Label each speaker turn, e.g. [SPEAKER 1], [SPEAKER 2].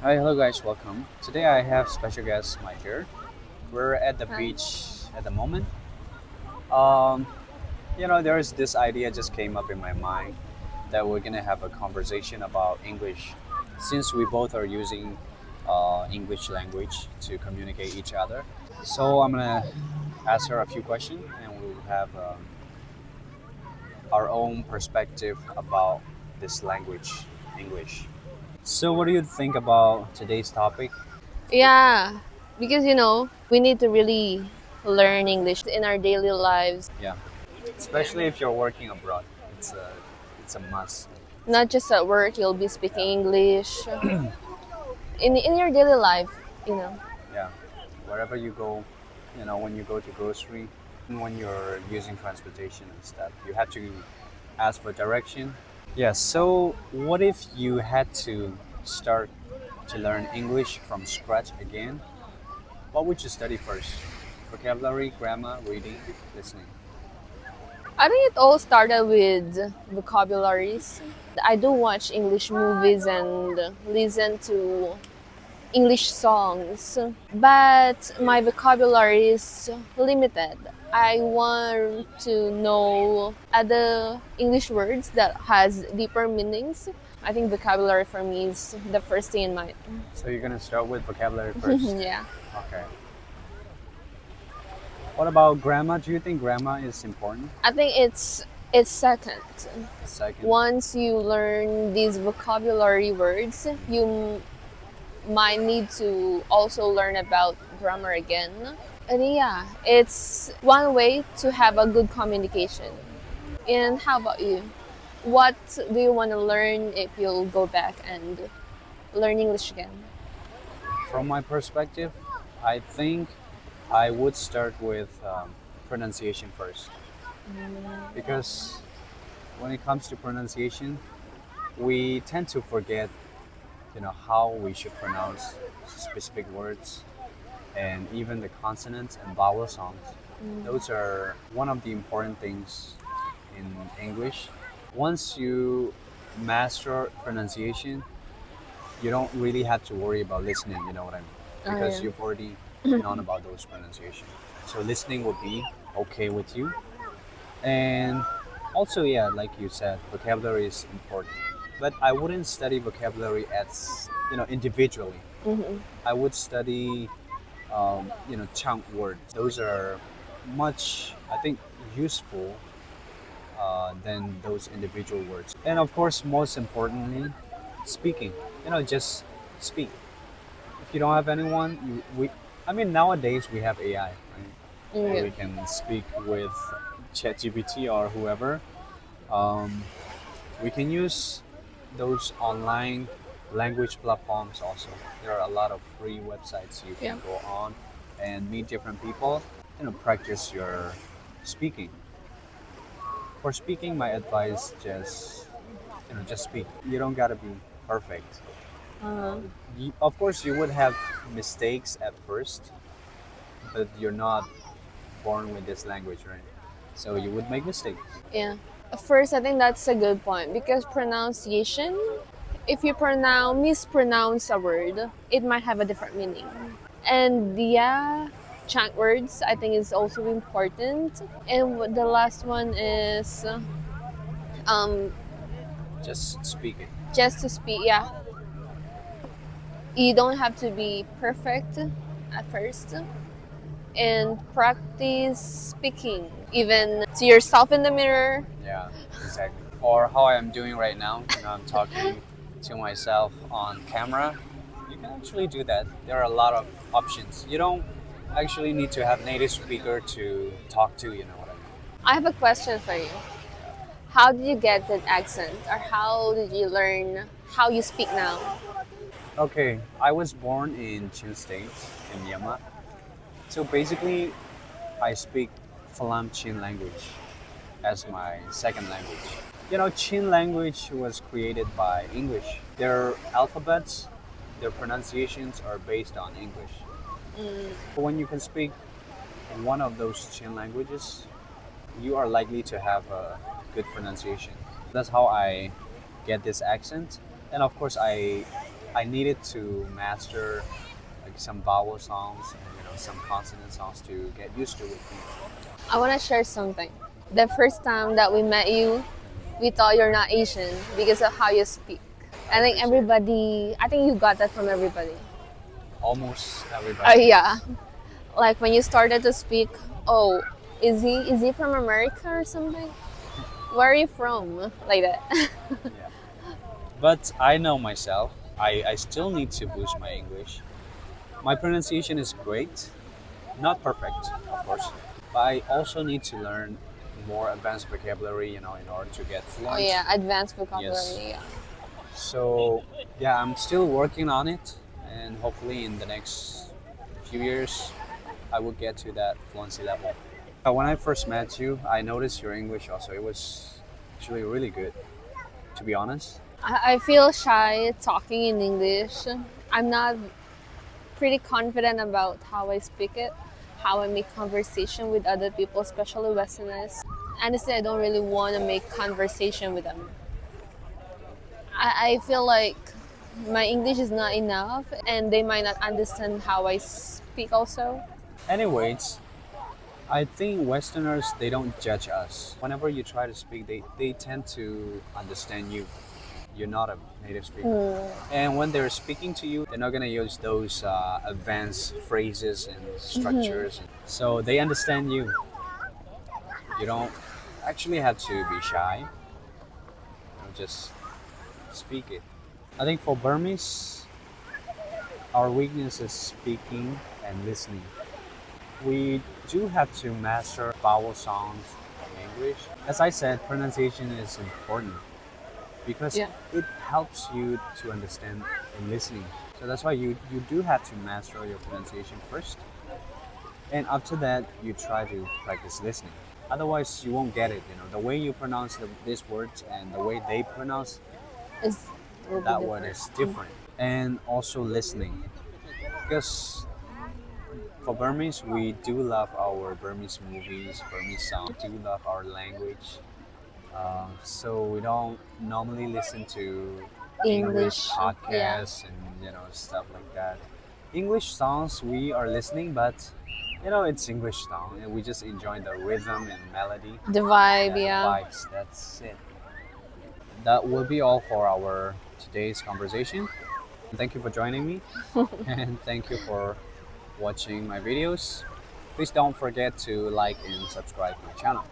[SPEAKER 1] Hi, hello guys, welcome. Today I have special guest Mike here. We're at the
[SPEAKER 2] Hi.
[SPEAKER 1] beach at the moment. Um, there's this idea just came up in my mind that we're gonna have a conversation about English, since we both are using English language to communicate each other. So I'm gonna ask her a few questions, and we'll have our own perspective about this language, English. So, what do you think about today's topic?
[SPEAKER 2] Yeah, because we need to really learn English in our daily lives.
[SPEAKER 1] Yeah.
[SPEAKER 2] Yeah.
[SPEAKER 1] Especially if you're working abroad. It's a must.
[SPEAKER 2] Not just at work, you'll be
[SPEAKER 1] Yeah,
[SPEAKER 2] speaking English in your daily life, you know.
[SPEAKER 1] yeah. Wherever you go, when you go to grocery, when you're using transportation and stuff, you have to ask for direction. Yeah. So, what if you had to start to learn English from scratch again? What would you study first? Vocabulary, grammar, reading, listening.
[SPEAKER 2] I think it all started with vocabularies. I do watch English movies and listen to English songs, but my vocabulary is limited. I want to know other English words that has deeper meanings. I think vocabulary for me is the first thing in mind.
[SPEAKER 1] So you're gonna start with vocabulary first.
[SPEAKER 2] Yeah.
[SPEAKER 1] Okay. What about grammar? Do you think grammar is important?
[SPEAKER 2] I think it's second.
[SPEAKER 1] Second.
[SPEAKER 2] Once you learn these vocabulary words, you might need to also learn about grammar again. And yeah, it's one way to have a good communication. And how about you? What do you want to learn if you'll go back and learn English again?
[SPEAKER 1] From my perspective, I think I would start with pronunciation first, because when it comes to pronunciation, we tend to forget, how we should pronounce specific words and even the consonants and vowel sounds. Those are one of the important things in English. Once you master pronunciation, you don't really have to worry about listening, you know what I mean?
[SPEAKER 2] Oh
[SPEAKER 1] Because
[SPEAKER 2] yeah.
[SPEAKER 1] you've already known about those pronunciation. So listening would be okay with you. And also, yeah, like you said, vocabulary is important. But I wouldn't study vocabulary as, individually.
[SPEAKER 2] Mm-hmm.
[SPEAKER 1] I would study, chunk words. Those are much, I think, useful than those individual words. And of course, most importantly, speaking. Just speak. If you don't have anyone, I mean, nowadays we have AI, right? Where
[SPEAKER 2] Yeah.
[SPEAKER 1] we can speak with ChatGPT or whoever. Um, we can use those online language platforms also. There are a lot of free websites you
[SPEAKER 2] Yeah.
[SPEAKER 1] can go on and meet different people, practice your speaking. For speaking, my advice just speak. You don't gotta be perfect.
[SPEAKER 2] Uh,
[SPEAKER 1] Of course, you would have mistakes at first, but you're not born with this language, right? So you would make mistakes.
[SPEAKER 2] yeah. First, I think that's a good point because pronunciation, if you mispronounce a word, it might have a different meaning. And yeah, chunk words I think is also important. And the last one is um,
[SPEAKER 1] Just speak it.
[SPEAKER 2] just to speak. Yeah, you don't have to be perfect at first, and practice speaking even to yourself in the mirror.
[SPEAKER 1] Yeah, exactly. Or how I am doing right now. I'm talking to myself on camera. You can actually do that. There are a lot of options. You don't actually need to have native speaker to talk to. You know what I mean?
[SPEAKER 2] I have a question for you. How did you get that accent, or how did you learn how you speak now?
[SPEAKER 1] Okay, I was born in Chin State in Myanmar. So basically, I speak Falam Chin language as my second language. Chin language was created by English. Their alphabets, their pronunciations are based on English.
[SPEAKER 2] Mm,
[SPEAKER 1] When you can speak one of those Chin languages, you are likely to have a good pronunciation. That's how I get this accent. And of course, I I needed to master like some vowel songs and some consonant songs to get used to it.
[SPEAKER 2] I want to share something. The first time that we met you, we thought you're not Asian because of how you speak. I think you got that from everybody.
[SPEAKER 1] Almost everybody.
[SPEAKER 2] Yeah. Like when you started to speak, oh, is he from America or something? Where are you from? Like that.
[SPEAKER 1] Yeah. But I know myself. I still need to boost my English. My pronunciation is great, not perfect, of course, but I also need to learn more advanced vocabulary, in order to get fluent.
[SPEAKER 2] Oh yeah, advanced vocabulary.
[SPEAKER 1] Yes.
[SPEAKER 2] Yeah.
[SPEAKER 1] So yeah, I'm still working on it, and hopefully in the next few years, I will get to that fluency level. When I first met you, I noticed your English also. It was actually really good, to be honest.
[SPEAKER 2] I feel shy talking in English. I'm not pretty confident about how I speak it, how I make conversation with other people, especially Westerners. Honestly, I don't really want to make conversation with them. I feel like my English is not enough and they might not understand how I speak also.
[SPEAKER 1] Anyways, I think Westerners, they don't judge us. Whenever you try to speak, they tend to understand you. You're not a native speaker. And when they're speaking to you, they're not going to use those advanced phrases and structures. So they understand you. You don't actually have to be shy. Just speak it. I think for Burmese, our weakness is speaking and listening. We do have to master vowel sounds in English. As I said, pronunciation is important because
[SPEAKER 2] Yeah.
[SPEAKER 1] it helps you to understand in listening. So that's why you do have to master your pronunciation first. And after that, you try to practice listening. Otherwise, you won't get it. The way you pronounce these words and the way they pronounce that word is different. And also listening. Because for Burmese, we do love our Burmese movies, Burmese songs, do love our language. So we don't normally listen to English podcasts and stuff like that. English songs we are listening, but it's English song, and we just enjoy the rhythm and melody.
[SPEAKER 2] The vibe,
[SPEAKER 1] The
[SPEAKER 2] yeah.
[SPEAKER 1] vibes. That's it. That will be all for our today's conversation. Thank you for joining me, and thank you for watching my videos. Please don't forget to like and subscribe to my channel.